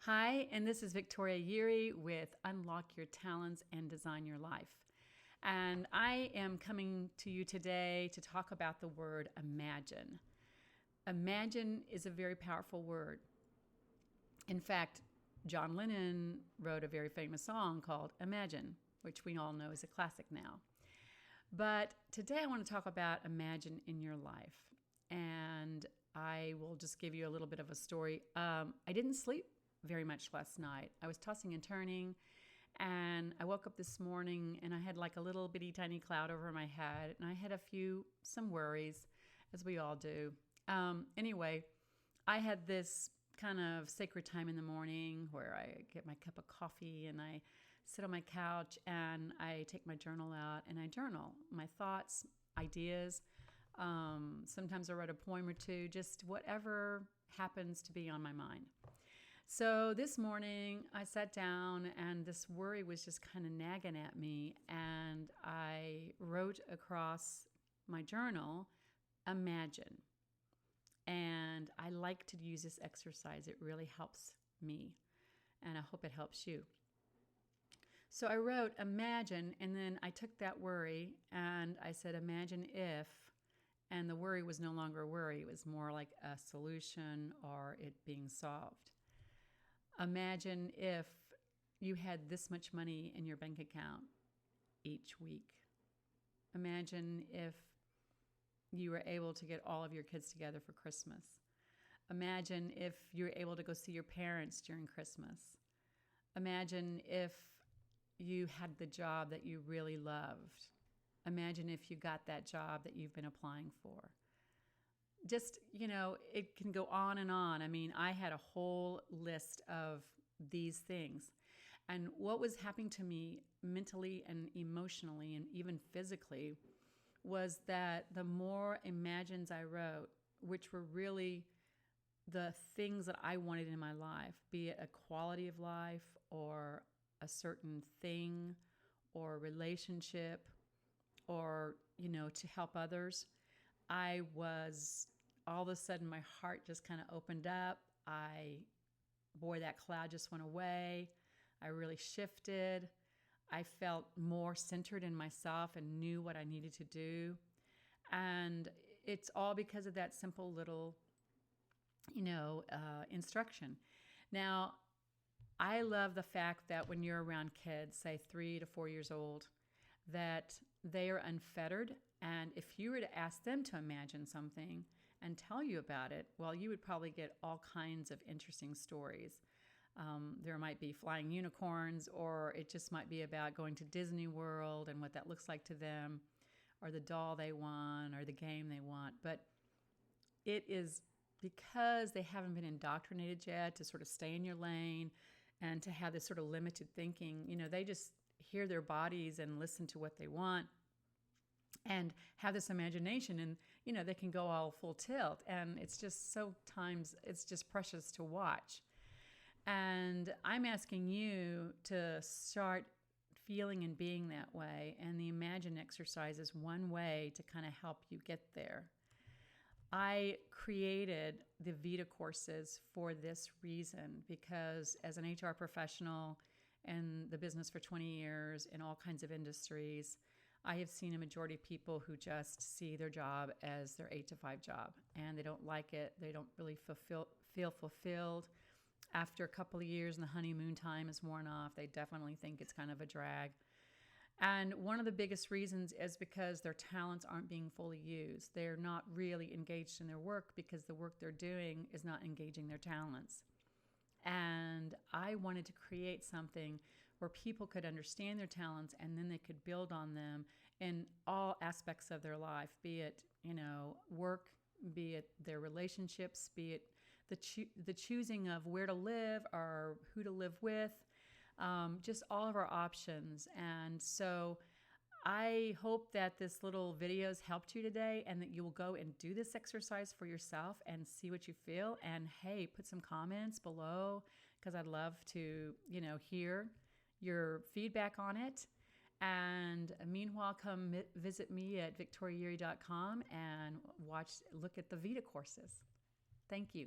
Hi, and this is Victoria Yeri with Unlock Your Talents and Design Your Life. And I am coming to you today to talk about the word imagine. Imagine is a very powerful word. In fact, John Lennon wrote a very famous song called Imagine, which we all know is a classic now. But today I want to talk about imagine in your life. And I will just give you a little bit of a story. I didn't sleep very much last night. I was tossing and turning, and I woke up this morning and I had like a little bitty tiny cloud over my head, and I had some worries, as we all do. Anyway, I had this kind of sacred time in the morning where I get my cup of coffee and I sit on my couch and I take my journal out and I journal my thoughts, ideas. Sometimes I write a poem or two, just whatever happens to be on my mind. So this morning I sat down and this worry was just kind of nagging at me, and I wrote across my journal, imagine. And I like to use this exercise. It really helps me, and I hope it helps you. So I wrote imagine, and then I took that worry and I said imagine if, and the worry was no longer a worry. It was more like a solution or it being solved. Imagine if you had this much money in your bank account each week. Imagine if you were able to get all of your kids together for Christmas. Imagine if you were able to go see your parents during Christmas. Imagine if you had the job that you really loved. Imagine if you got that job that you've been applying for. Just, it can go on and on. I mean, I had a whole list of these things. And what was happening to me mentally and emotionally and even physically was that the more imagines I wrote, which were really the things that I wanted in my life, be it a quality of life or a certain thing or relationship or, to help others, I was, all of a sudden, my heart just kind of opened up. That cloud just went away. I really shifted. I felt more centered in myself and knew what I needed to do. And it's all because of that simple little, instruction. Now, I love the fact that when you're around kids, say 3 to 4 years old, that they are unfettered. And if you were to ask them to imagine something and tell you about it, well, you would probably get all kinds of interesting stories. There might be flying unicorns, or it just might be about going to Disney World and what that looks like to them, or the doll they want, or the game they want. But it is because they haven't been indoctrinated yet to sort of stay in your lane and to have this sort of limited thinking. They just hear their bodies and listen to what they want and have this imagination, and they can go all full tilt, and it's just it's just precious to watch. And I'm asking you to start feeling and being that way, and the imagine exercise is one way to kind of help you get there. I created the Vita courses for this reason, because as an HR professional in the business for 20 years in all kinds of industries, I have seen a majority of people who just see their job as their 8 to 5 job, and they don't like it. They don't really feel fulfilled. After a couple of years and the honeymoon time is worn off, they definitely think it's kind of a drag. And one of the biggest reasons is because their talents aren't being fully used. They're not really engaged in their work because the work they're doing is not engaging their talents. And I wanted to create something where people could understand their talents and then they could build on them in all aspects of their life, be it, work, be it their relationships, be it the choosing of where to live or who to live with, just all of our options. And so I hope that this little video has helped you today, and that you will go and do this exercise for yourself and see what you feel. And hey, put some comments below, because I'd love to, hear your feedback on it. And meanwhile, come visit me at victoriayeri.com and look at the Vita courses. Thank you.